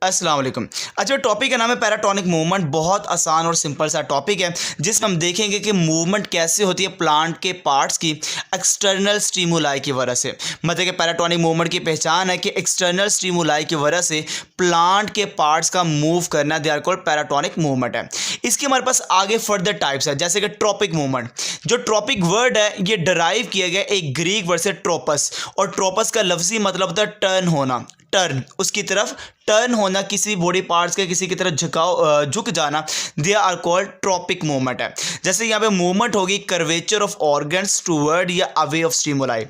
अस्सलाम वालेकुम। अच्छा, टॉपिक का नाम है पैराटोनिक मूवमेंट। बहुत आसान और सिंपल सा टॉपिक है जिसमें हम देखेंगे कि मूवमेंट कैसे होती है प्लांट के पार्ट्स की एक्सटर्नल स्टिमुलाई की वजह से। मतलब कि पैराटोनिक मूवमेंट की पहचान है कि एक्सटर्नल स्टिमुलाई की वजह से प्लांट के पार्ट्स का मूव करना they are called paratonic movement है। इसके हमारे पास आगे फर्दर टाइप्स है, जैसे कि ट्रॉपिक मूवमेंट। जो ट्रॉपिक वर्ड है ये डराइव किया गया एक ग्रीक वर्ड से ट्रोपस, और ट्रोपस का लफ्जी मतलब होता है टर्न होना, टर्न उसकी तरफ टर्न होना, किसी बॉडी पार्ट्स के किसी की तरफ झुक जाना, they are called tropic movement है। जैसे यहाँ पे मूवमेंट होगी कर्वेचर ऑफ ऑर्गन्स टूवर्ड या अवे ऑफ स्टिमुलाई,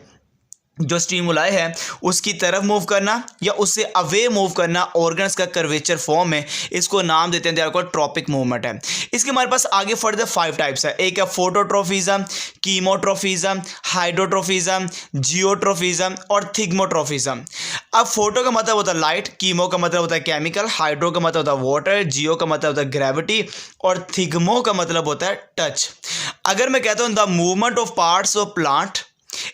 जो स्टिमुलाई है उसकी तरफ मूव करना या उससे अवे मूव करना, ऑर्गन्स का कर्वेचर फॉर्म है, इसको नाम देते हैं they are called tropic movement है। इसके हमारे पास आगे फर्दर 5 टाइप्स है। एक है फोटोट्रोफिज्म, कीमोट्रोफिज्म, हाइड्रोट्रोफिज्म, जियोट्रोफिज्म और थिग्मोट्रोफिज्म। अब फोटो का मतलब होता है लाइट, कीमो का मतलब होता है केमिकल, हाइड्रो का मतलब होता है वाटर, जियो का मतलब होता है ग्रेविटी और थिग्मो का मतलब होता है टच। अगर मैं कहता हूँ the movement of parts of plant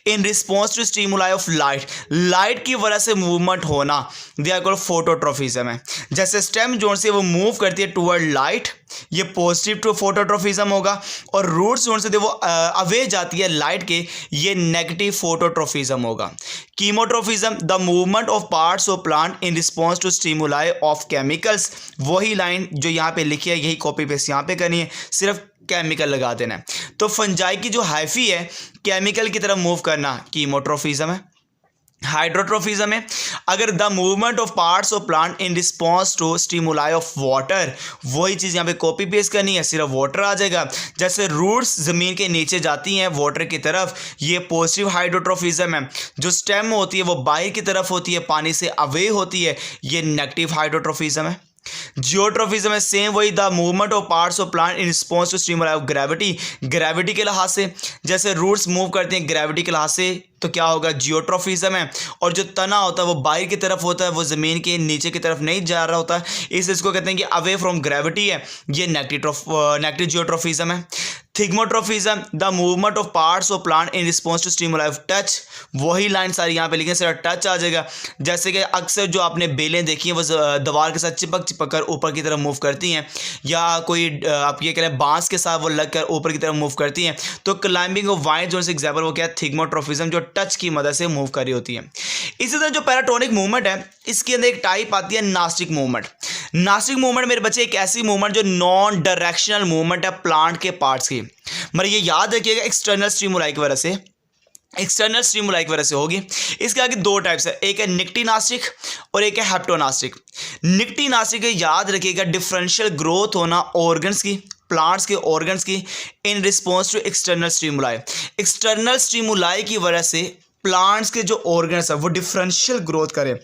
in response to stimuli of light, light की वजह से मूवमेंट होना, दे आर कॉल्ड फोटोट्रोफिज्म है। जैसे स्टेम जोन से वो मूव करती है टुवर्ड लाइट, ये पॉजिटिव टू फोटोट्रोफिज्म होगा, और रूट्स जोन से वो अवे जाती है लाइट के, ये नेगेटिव फोटोट्रोफिज्म होगा। Chemotropism, the movement of parts of plant in response to stimuli of chemicals. वही लाइन जो यहाँ पे लिखी है यही कॉपी पेस्ट यहाँ पे करनी है, सिर्फ केमिकल लगा देना है। तो फंजाई की जो हाइफी है केमिकल की तरफ मूव करना कीमोट्रोफिज्म है। हाइड्रोट्रोफिज्म है अगर the movement of parts of plant in response to stimuli of water, वही चीज़ यहाँ पे कॉपी पेस्ट करनी है, सिर्फ वाटर आ जाएगा। जैसे रूट्स ज़मीन के नीचे जाती हैं वाटर की तरफ, ये पॉजिटिव हाइड्रोट्रोफिज्म है। जो स्टेम होती है वो बाहर की तरफ होती है, पानी से अवे होती है, ये नेगेटिव हाइड्रोट्रोफिज्म है। जियोट्रोफिज्म है सेम वही, the movement of parts of plant in response to stimuli of gravity, gravity के लिहाज से। जैसे रूट्स मूव करते हैं ग्रेविटी के लिहाज से तो क्या होगा, जियोट्रोफिज्म है। और जो तना होता है वो बाहर की तरफ होता है, वो ज़मीन के नीचे की तरफ नहीं जा रहा होता है, इसको कहते हैं कि अवे फ्रॉम ग्रेविटी है, ये नेगेटिव जियोट्रोफिज्म है। Thigmotropism, the movement of parts of plant in response to stimuli of touch, वही लाइन सारी यहाँ पे लिखें, सिर्फ टच आ जाएगा। जैसे कि अक्सर जो आपने बेलें देखी हैं वो दीवार के साथ चिपक कर ऊपर की तरफ मूव करती हैं, या कोई आप ये कह रहे हैं बांस के साथ वो लग कर ऊपर की तरफ मूव करती हैं, तो क्लाइंबिंग ऑफ वाइन जो से एग्जाम्पल वो क्या है, थिग्मोट्रोफिज्म, जो टच की मदद से मूव कर रही होती है। इसी तरह जो पैराटोनिक मूवमेंट है इसके अंदर एक टाइप आती है नास्टिक मूवमेंट। नास्टिक मूवमेंट मेरे बच्चे एक ऐसी मूवमेंट जो नॉन डायरेक्शनल मूवमेंट है प्लांट के पार्ट्स की। मगर ये याद रखिएगा एक्सटर्नल स्टिमुलाई की वजह से होगी। इसके आगे 2 टाइप्स है, एक है निक्टिनास्टिक और एक है हेप्टोनास्टिक। निक्टिनास्टिक याद रखिएगा डिफरेंशियल ग्रोथ होना ऑर्गन्स की, प्लांट्स के ऑर्गन्स की in response to external stimuli. External stimuli की वजह से प्लांट्स के जो ऑर्गन्स है वो डिफरेंशियल ग्रोथ करें,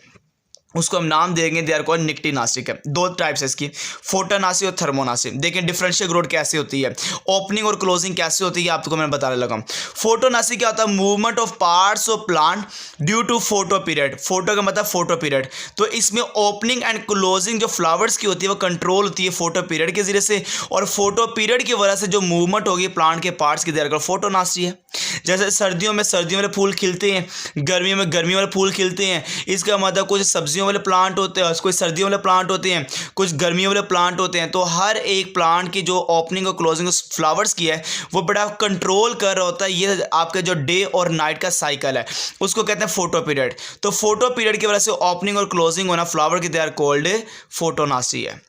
उसको हम नाम देंगे दे आर कॉल्ड निक्टिनास्टिक है। 2 टाइप्स है इसकी, फोटोनास्टिक और थर्मोनास्टिक। देखें डिफरेंशियल ग्रोथ कैसे होती है, ओपनिंग और क्लोजिंग कैसे होती है, आपको मैं बताने लगा। फोटोनास्टिक क्या होता है, movement of parts of plant due to photoperiod. Photo का मतलब फोटो पीरियड, तो इसमें ओपनिंग एंड क्लोजिंग जो फ्लावर्स की होती है वो कंट्रोल होती है फोटो पीरियड के जरिए से, और फोटो पीरियड की वजह से जो मूवमेंट होगी प्लांट के पार्ट्स की दे आर कॉल्ड फोटोनास्टिक है। जैसे सर्दियों में सर्दियों वाले फूल खिलते हैं, गर्मियों में गर्मियों वाले फूल खिलते हैं, इसका मतलब कुछ सब्जियों वाले प्लांट होते हैं, कुछ सर्दियों वाले प्लांट होते हैं, कुछ गर्मियों वाले प्लांट होते हैं। तो हर एक प्लांट की जो ओपनिंग और क्लोजिंग फ्लावर्स की है वो बड़ा कंट्रोल कर रहा होता है। ये आपका जो डे और नाइट का साइकिल है उसको कहते हैं फोटो पीरियड। तो फोटो पीरियड की वजह से ओपनिंग और क्लोजिंग होना फ्लावर की दे आर कॉल्ड फोटोनास्टिक है।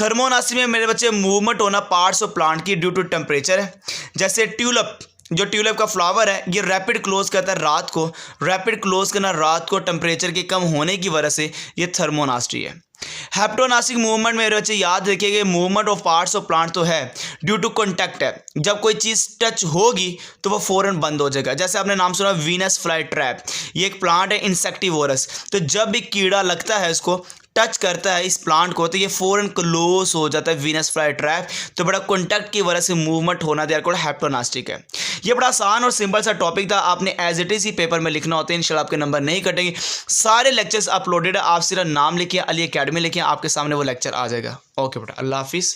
थर्मोनास्टिक में मेरे बच्चे मूवमेंट होना पार्ट्स ऑफ प्लांट की ड्यू टू टेम्परेचर है। जैसे ट्यूलिप, जो ट्यूलिप का फ्लावर है ये रैपिड क्लोज करता है रात को, रैपिड क्लोज करना रात को टेम्परेचर के कम होने की वजह से ये थर्मोनास्टिक है। हेप्टोनास्टिक मूवमेंट मेरे बच्चे याद रखिएगा movement of parts of plant तो है ड्यू टू कॉन्टैक्ट है, जब कोई चीज़ टच होगी तो वो फौरन बंद हो जाएगा। जैसे आपने नाम सुना वीनस फ्लाई ट्रैप, ये एक प्लांट है इंसेक्टिवोरस, तो जब भी कीड़ा लगता है इसको टच करता है इस प्लांट को तो ये फौरन क्लोज हो जाता है, वीनस फ्लाई ट्रैप। तो बड़ा कॉन्टैक्ट की वजह से मूवमेंट होना दे आर कॉल्ड हेप्टोनास्टिक है। ये बड़ा आसान और सिंपल सा टॉपिक था, आपने एज इट इज ही पेपर में लिखना होता है, इंशाल्लाह आपके नंबर नहीं कटेंगे। सारे लेक्चर्स अपलोडेड है, आप सिर्फ नाम लिखिए, अली एकेडमी लिखिए, आपके सामने वो लेक्चर आ जाएगा। ओके बेटा, अल्लाह हाफिज़।